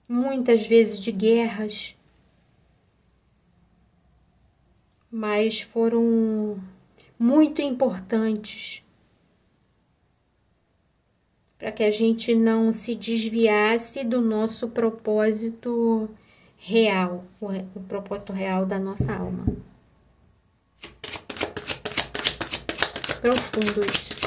muitas vezes de guerras, mas foram muito importantes para que a gente não se desviasse do nosso propósito real, o propósito real da nossa alma. Profundo isso.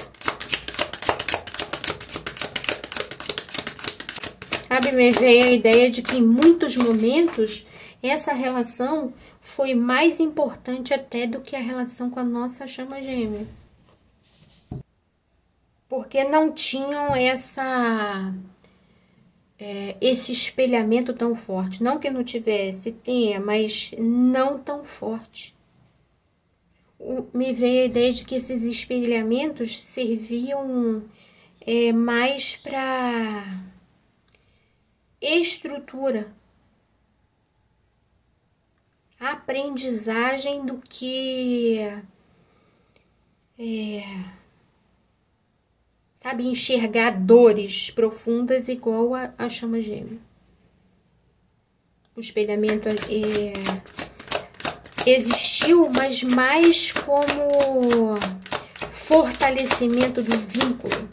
Sabe, me veio a ideia de que em muitos momentos essa relação foi mais importante até do que a relação com a nossa chama gêmea. Porque não tinham esse espelhamento tão forte. Não que não tivesse, tenha, mas não tão forte. Me veio a ideia de que esses espelhamentos serviam mais para estrutura, aprendizagem do que sabe, enxergar dores profundas igual a chama gêmea. O espelhamento existiu, mas mais como fortalecimento do vínculo.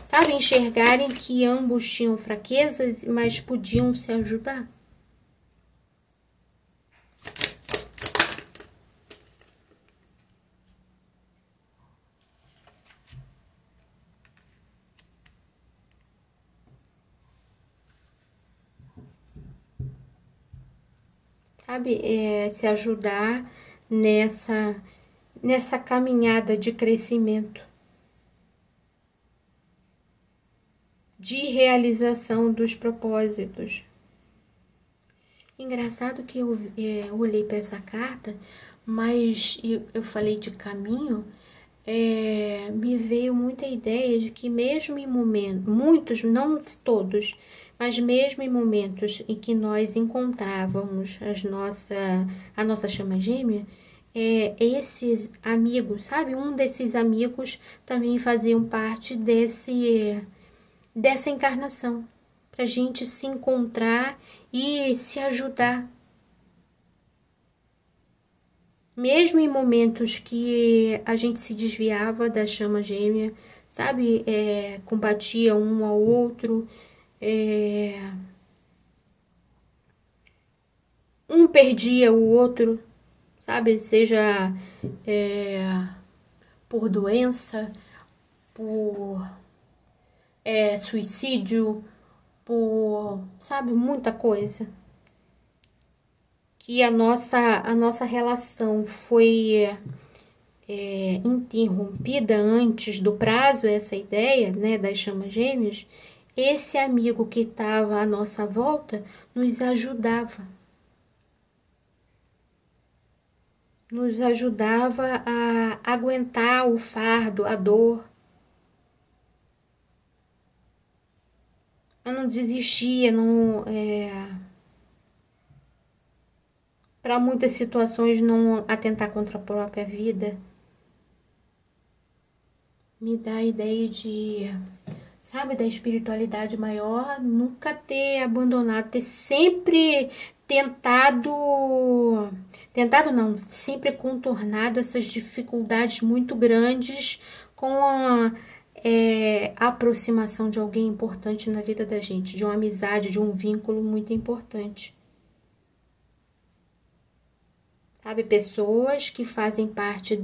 Sabe, enxergarem que ambos tinham fraquezas, mas podiam se ajudar. Sabe, se ajudar nessa caminhada de crescimento, de realização dos propósitos. Engraçado que eu olhei para essa carta, mas eu falei de caminho, me veio muita ideia de que mesmo em momentos, muitos, não todos, mas mesmo em momentos em que nós encontrávamos a nossa chama gêmea, esses amigos, sabe? Um desses amigos também faziam parte dessa encarnação, para a gente se encontrar e se ajudar. Mesmo em momentos que a gente se desviava da chama gêmea, sabe? Combatia um ao outro, um perdia o outro, sabe? Seja por doença, por suicídio, por, sabe, muita coisa. Que a nossa relação foi interrompida antes do prazo, essa ideia, né, das chamas gêmeas, esse amigo que estava à nossa volta nos ajudava. nos ajudava a aguentar o fardo, a dor, a não desistir, não, para muitas situações não atentar contra a própria vida. Me dá a ideia de, sabe, da espiritualidade maior, nunca ter abandonado, ter sempre tentado não, sempre contornado essas dificuldades muito grandes com a aproximação de alguém importante na vida da gente, de uma amizade, de um vínculo muito importante. Sabe, pessoas que fazem parte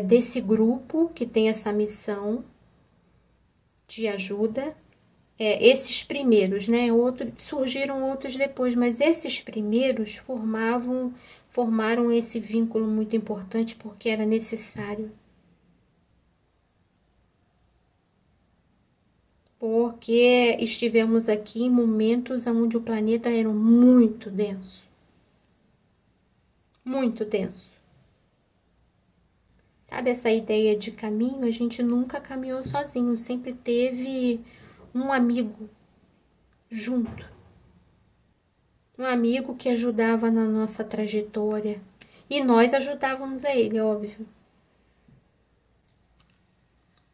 desse grupo que tem essa missão de ajuda. Esses primeiros, né? Surgiram outros depois, mas esses primeiros formaram esse vínculo muito importante porque era necessário. Porque estivemos aqui em momentos onde o planeta era muito denso. Muito denso. Sabe, essa ideia de caminho, a gente nunca caminhou sozinho, sempre teve um amigo junto. Um amigo que ajudava na nossa trajetória. E nós ajudávamos a ele, óbvio. Vou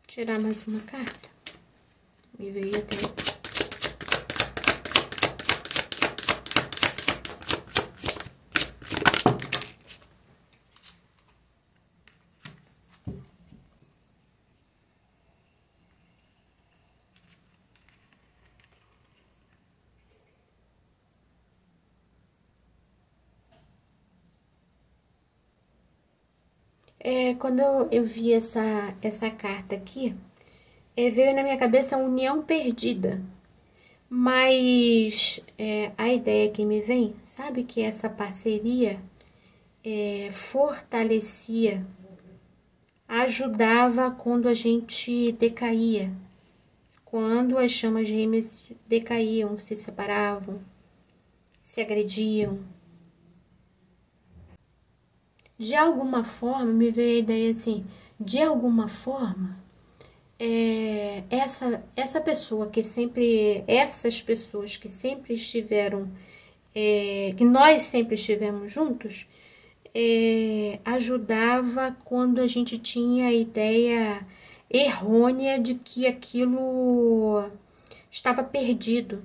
tirar mais uma carta. Me veio até... Quando eu vi essa carta aqui, veio na minha cabeça a união perdida. Mas a ideia que me vem, sabe, que essa parceria fortalecia, ajudava quando a gente decaía, quando as chamas gêmeas decaíam, se separavam, se agrediam. De alguma forma, me veio a ideia assim, de alguma forma, essa pessoa que sempre, essas pessoas que sempre estiveram, que nós sempre estivemos juntos, ajudava quando a gente tinha a ideia errônea de que aquilo estava perdido.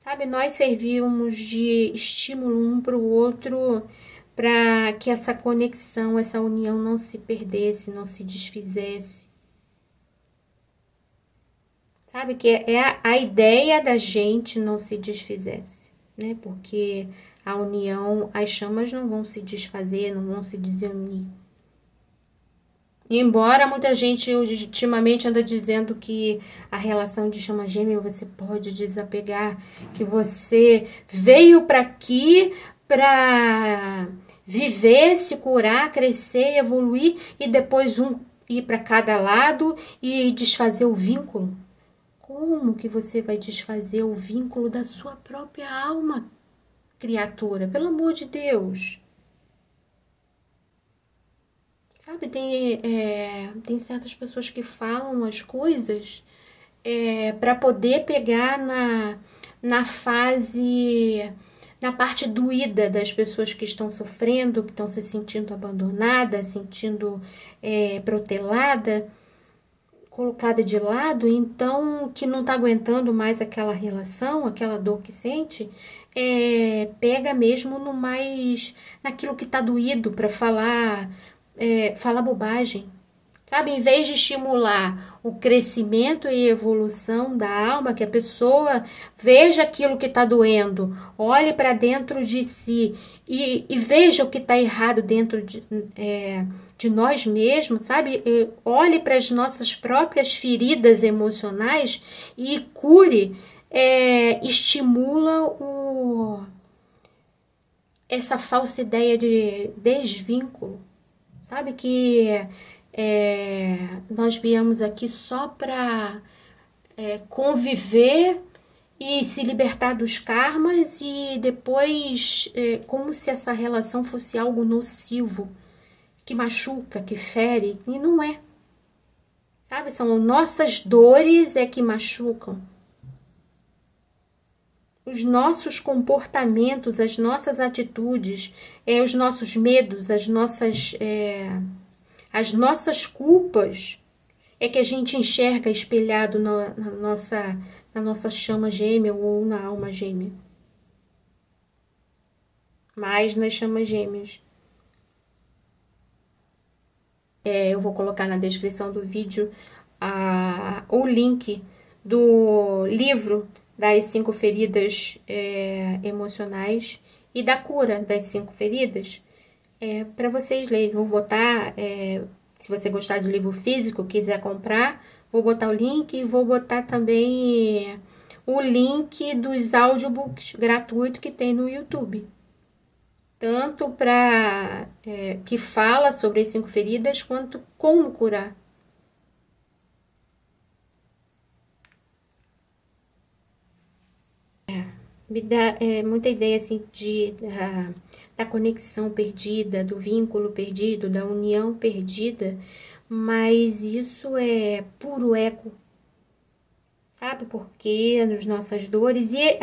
Sabe, nós servíamos de estímulo um para o outro para que essa conexão, essa união não se perdesse, não se desfizesse. Sabe, que a ideia da gente não se desfizesse, né? Porque a união, as chamas não vão se desfazer, não vão se desunir. Embora muita gente ultimamente anda dizendo que a relação de chama gêmea você pode desapegar, que você veio para aqui para viver, se curar, crescer, evoluir e depois ir para cada lado e desfazer o vínculo. Como que você vai desfazer o vínculo da sua própria alma, criatura? Pelo amor de Deus! Sabe, tem certas pessoas que falam as coisas para poder pegar na fase, na parte doída das pessoas que estão sofrendo, que estão se sentindo abandonadas, sentindo protelada, colocada de lado, então que não está aguentando mais aquela relação, aquela dor que sente, pega mesmo naquilo que está doído para falar bobagem, sabe? Em vez de estimular o crescimento e evolução da alma, que a pessoa veja aquilo que está doendo, olhe para dentro de si e veja o que está errado dentro de nós mesmos, sabe? Olhe para as nossas próprias feridas emocionais e cure, estimula essa falsa ideia de desvínculo. Sabe que nós viemos aqui só para conviver e se libertar dos karmas e depois, como se essa relação fosse algo nocivo, que machuca, que fere, e não é. Sabe, são nossas dores que machucam. Os nossos comportamentos, as nossas atitudes, os nossos medos, as nossas culpas, que a gente enxerga espelhado na nossa chama gêmea ou na alma gêmea. Mais nas chamas gêmeas. Eu vou colocar na descrição do vídeo o link do livro das 5 feridas emocionais e da cura das 5 feridas, para vocês lerem. Vou botar, se você gostar do livro físico, quiser comprar, vou botar o link e vou botar também o link dos audiobooks gratuitos que tem no YouTube. Tanto para que fala sobre as 5 feridas, quanto como curar. Me dá muita ideia assim da conexão perdida, do vínculo perdido, da união perdida, mas isso é puro eco, sabe? Porque nas nossas dores, e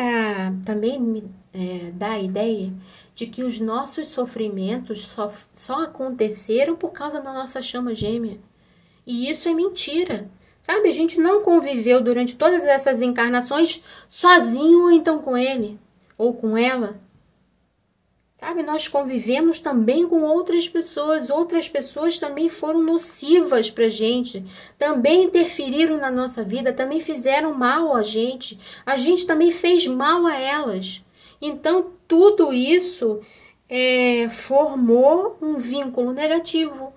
também me dá a ideia de que os nossos sofrimentos só aconteceram por causa da nossa chama gêmea. E isso é mentira. Sabe, a gente não conviveu durante todas essas encarnações sozinho ou então com ele ou com ela. Sabe, nós convivemos também com outras pessoas também foram nocivas pra gente, também interferiram na nossa vida, também fizeram mal a gente também fez mal a elas. Então, tudo isso formou um vínculo negativo,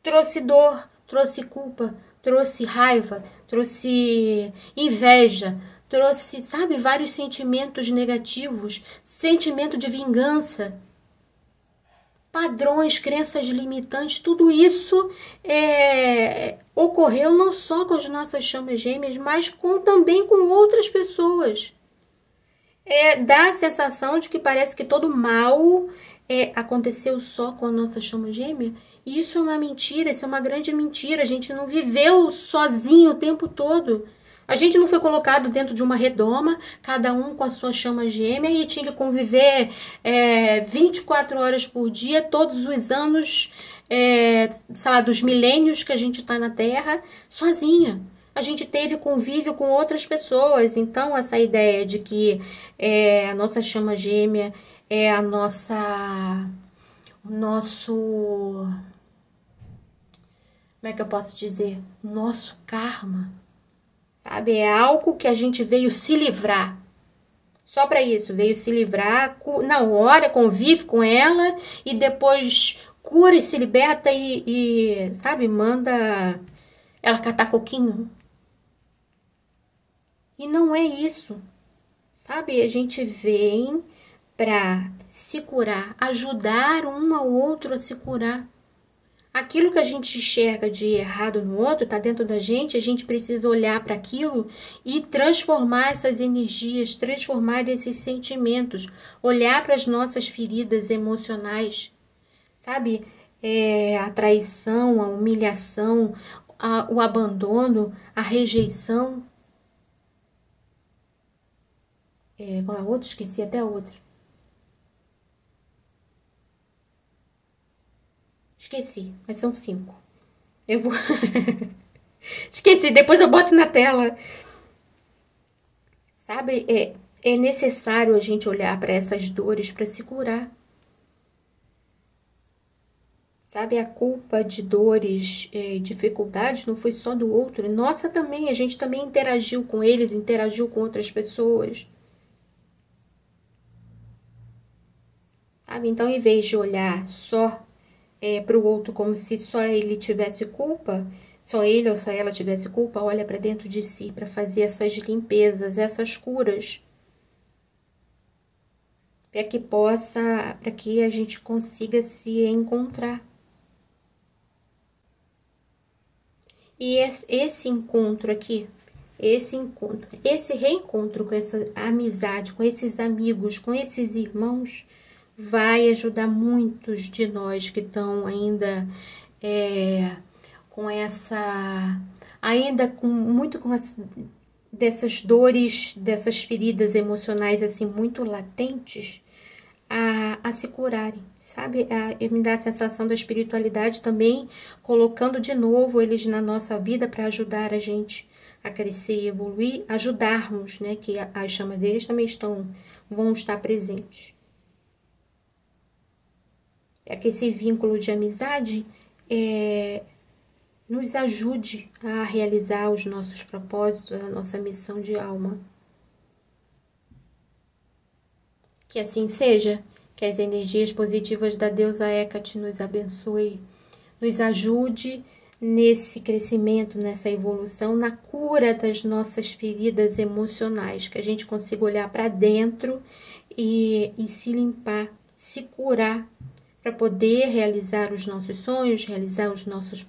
trouxe dor, trouxe culpa, trouxe raiva, trouxe inveja, trouxe, sabe, vários sentimentos negativos, sentimento de vingança, padrões, crenças limitantes, tudo isso ocorreu não só com as nossas chamas gêmeas, mas também com outras pessoas. Dá a sensação de que parece que todo mal aconteceu só com a nossa chama gêmea. E isso é uma mentira, isso é uma grande mentira. A gente não viveu sozinho o tempo todo. A gente não foi colocado dentro de uma redoma, cada um com a sua chama gêmea, e tinha que conviver 24 horas por dia, todos os anos, sei lá, dos milênios que a gente está na Terra, sozinha. A gente teve convívio com outras pessoas. Então, essa ideia de que a nossa chama gêmea é o nosso... Como é que eu posso dizer? Nosso karma. Sabe? É algo que a gente veio se livrar. Só para isso, veio se livrar. Não, ora, convive com ela e depois cura e se liberta e sabe, manda ela catar coquinho. E não é isso. Sabe? A gente vem para se curar, ajudar um ao outro a se curar. Aquilo que a gente enxerga de errado no outro está dentro da gente, a gente precisa olhar para aquilo e transformar essas energias, transformar esses sentimentos, olhar para as nossas feridas emocionais, sabe? A traição, a humilhação, o abandono, a rejeição. Qual é a outra? Esqueci até a outra. Esqueci, mas são 5. Eu vou... Esqueci, depois eu boto na tela. Sabe, é necessário a gente olhar para essas dores para se curar. Sabe, a culpa de dores e dificuldades não foi só do outro. Nossa também, a gente também interagiu com eles, interagiu com outras pessoas. Sabe, então em vez de olhar só para o outro como se só ele tivesse culpa, só ele ou só ela tivesse culpa, olha para dentro de si para fazer essas limpezas, essas curas, para que a gente consiga se encontrar. E esse encontro aqui, esse encontro, esse reencontro com essa amizade, com esses amigos, com esses irmãos, vai ajudar muitos de nós que estão ainda com essa, dessas dores, dessas feridas emocionais assim muito latentes, a se curarem, sabe? Me dá a sensação da espiritualidade também colocando de novo eles na nossa vida para ajudar a gente a crescer e evoluir, ajudarmos, né? Que as chamas deles também vão estar presentes. É que esse vínculo de amizade nos ajude a realizar os nossos propósitos, a nossa missão de alma. Que assim seja, que as energias positivas da deusa Hecate nos abençoe, nos ajude nesse crescimento, nessa evolução, na cura das nossas feridas emocionais, que a gente consiga olhar para dentro e se limpar, se curar, para poder realizar os nossos sonhos, realizar os nossos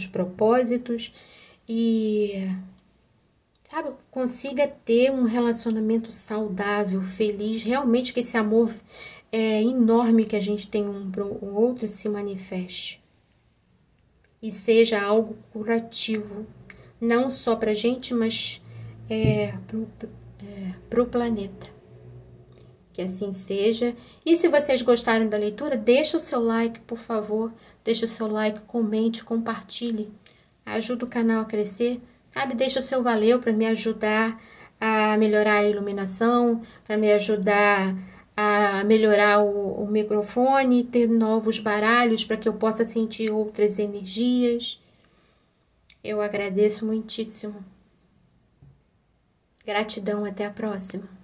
propósitos e, sabe, consiga ter um relacionamento saudável, feliz, realmente que esse amor enorme que a gente tem um para o outro se manifeste e seja algo curativo, não só para a gente, mas para o planeta. Que assim seja. E se vocês gostaram da leitura, deixa o seu like, por favor. Deixa o seu like, comente, compartilhe. Ajuda o canal a crescer, sabe? Deixa o seu valeu para me ajudar a melhorar a iluminação, para me ajudar a melhorar o microfone, ter novos baralhos para que eu possa sentir outras energias. Eu agradeço muitíssimo. Gratidão, até a próxima.